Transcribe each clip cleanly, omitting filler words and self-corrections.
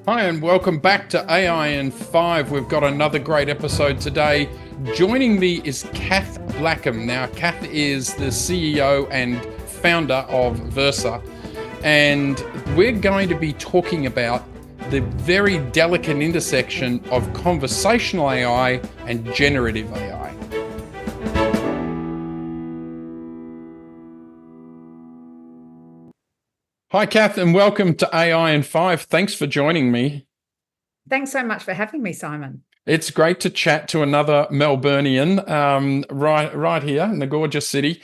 Hi, and welcome back to AI in 5. We've got another great episode today. Joining me is Kath Blackham. Now, Kath is the CEO and founder of Versa, and we're going to be talking about the very delicate intersection of conversational AI and generative AI. Hi, Kath, and welcome to AI in 5. Thanks for joining me. Thanks so much for having me, Simon. It's great to chat to another Melburnian right here in the gorgeous city.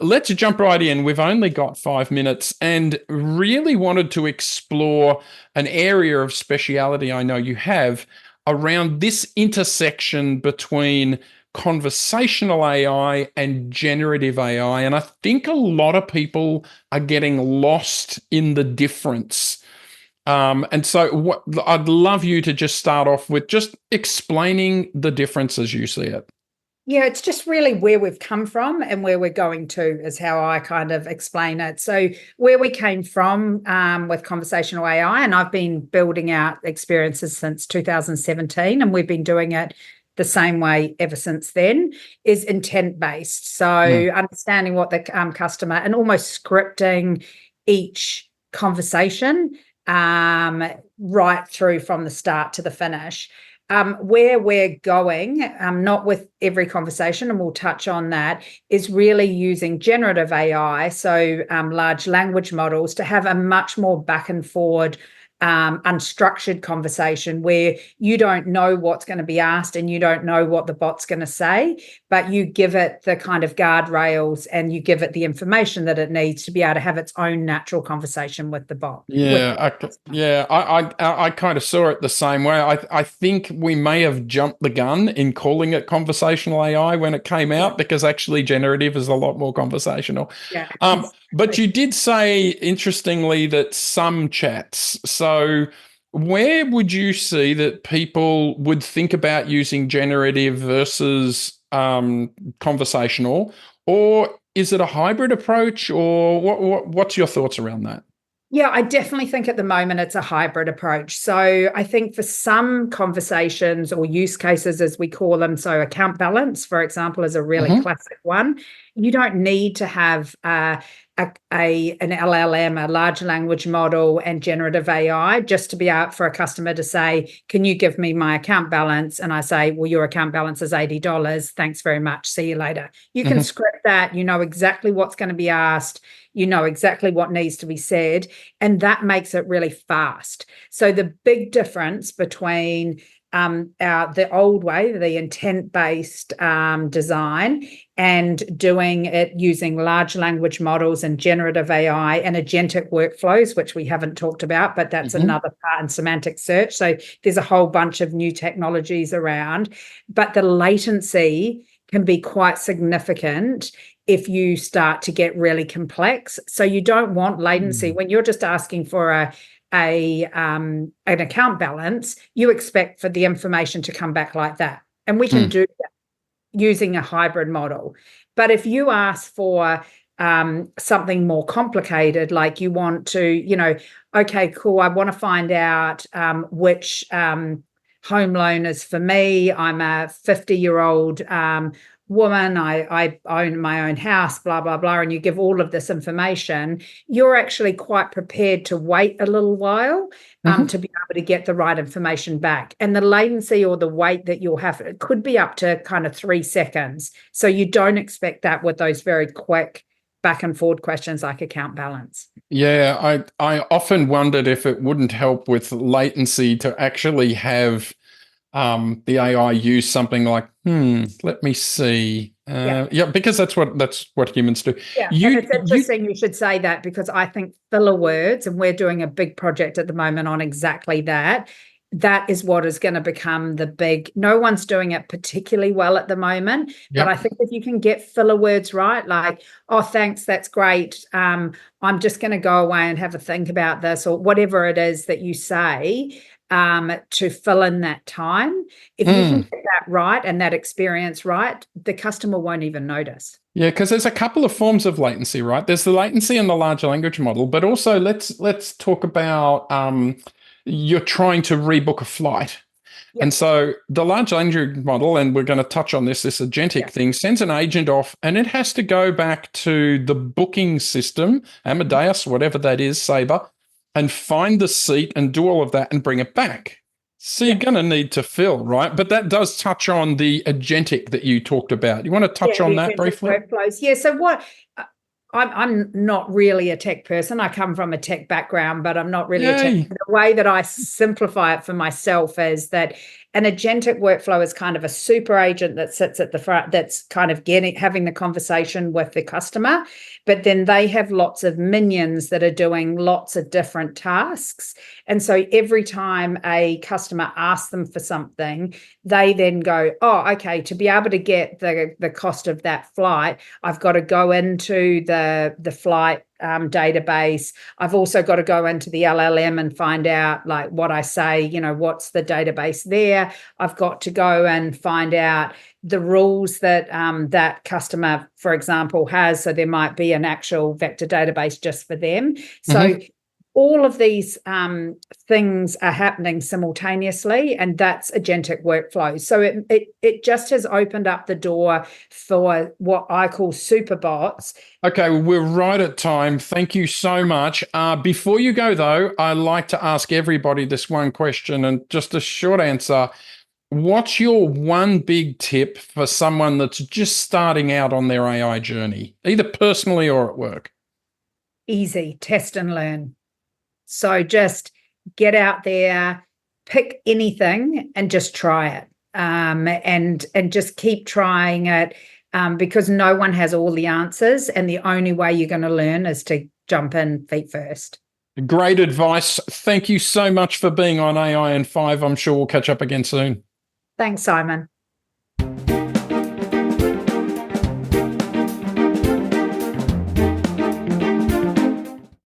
Let's jump right in. We've only got 5 minutes and really wanted to explore an area of speciality I know you have around this intersection between conversational AI and generative AI. And I think a lot of people are getting lost in the difference. And so I'd love you to just start off with just explaining the difference as you see it. Yeah, it's just really where we've come from and where we're going to is how I kind of explain it. So where we came from with conversational AI, and I've been building out experiences since 2017, and we've been doing it the same way ever since then, is intent-based. So understanding what the customer and almost scripting each conversation right through from the start to the finish. Where we're going, not with every conversation, and we'll touch on that, is really using generative AI, so large language models, to have a much more back and forward unstructured conversation where you don't know what's going to be asked and you don't know what the bot's going to say, but you give it the kind of guardrails and you give it the information that it needs to be able to have its own natural conversation with the bot. I kind of saw it the same way. I think we may have jumped the gun in calling it conversational AI when it came out, because actually generative is a lot more conversational. Yeah. But you did say, interestingly, that some chats. So where would you see that people would think about using generative versus conversational? Or is it a hybrid approach? Or what's your thoughts around that? Yeah, I definitely think at the moment it's a hybrid approach. So I think for some conversations or use cases, as we call them, so account balance, for example, is a really classic one. You don't need to have an LLM, a large language model, and generative AI just to be out for a customer to say, can you give me my account balance? And I say, well, your account balance is $80. Thanks very much. See you later. You can script that. You know exactly what's going to be asked. You know exactly what needs to be said. And that makes it really fast. So the big difference between the old way, the intent-based design, and doing it using large language models and generative AI and agentic workflows, which we haven't talked about, but that's another part in semantic search. So there's a whole bunch of new technologies around, but the latency can be quite significant if you start to get really complex. So you don't want latency when you're just asking for an account balance. You expect for the information to come back like that, and we can do that using a hybrid model. But if you ask for something more complicated, like you want to, okay, cool, I want to find out which home loan is for me. I'm a 50-year-old woman, I own my own house, blah, blah, blah, and you give all of this information, you're actually quite prepared to wait a little while to be able to get the right information back. And the latency or the wait that you'll have, it could be up to kind of 3 seconds. So you don't expect that with those very quick back and forward questions like account balance. Yeah, I often wondered if it wouldn't help with latency to actually have the AI use something like, let me see. Because that's what humans do. Yeah, and it's interesting you should say that, because I think filler words, and we're doing a big project at the moment on exactly that. That is what is going to become the big, no one's doing it particularly well at the moment, but I think if you can get filler words right, like, oh, thanks, that's great. I'm just going to go away and have a think about this, or whatever it is that you say, to fill in that time. If you can get that right and that experience right, the customer won't even notice. Yeah, because there's a couple of forms of latency, right? There's the latency in the large language model, but also let's talk about you're trying to rebook a flight. Yep. And so the large language model, and we're going to touch on this agentic thing, sends an agent off and it has to go back to the booking system, Amadeus, whatever that is, Sabre, and find the seat and do all of that and bring it back. So you're going to need to fill, right? But that does touch on the agentic that you talked about. You want to touch on that briefly? Workflows. Yeah. So what I'm not really a tech person. I come from a tech background, but I'm not really a tech. The way that I simplify it for myself is that an agentic workflow is kind of a super agent that sits at the front, that's kind of having the conversation with the customer, but then they have lots of minions that are doing lots of different tasks. And so every time a customer asks them for something, they then go, oh, okay, to be able to get the cost of that flight, I've got to go into the flight database. I've also got to go into the LLM and find out, like, what I say, what's the database there. I've got to go and find out the rules that that customer, for example, has. So there might be an actual vector database just for them. So all of these things are happening simultaneously, and that's agentic workflows. So it just has opened up the door for what I call super bots. Okay, well, we're right at time. Thank you so much. Before you go, though, I like to ask everybody this one question, and just a short answer. What's your one big tip for someone that's just starting out on their AI journey, either personally or at work? Easy, test and learn. So just get out there, pick anything and just try it. And just keep trying it, because no one has all the answers. And the only way you're going to learn is to jump in feet first. Great advice. Thank you so much for being on AI in 5. I'm sure we'll catch up again soon. Thanks, Simon.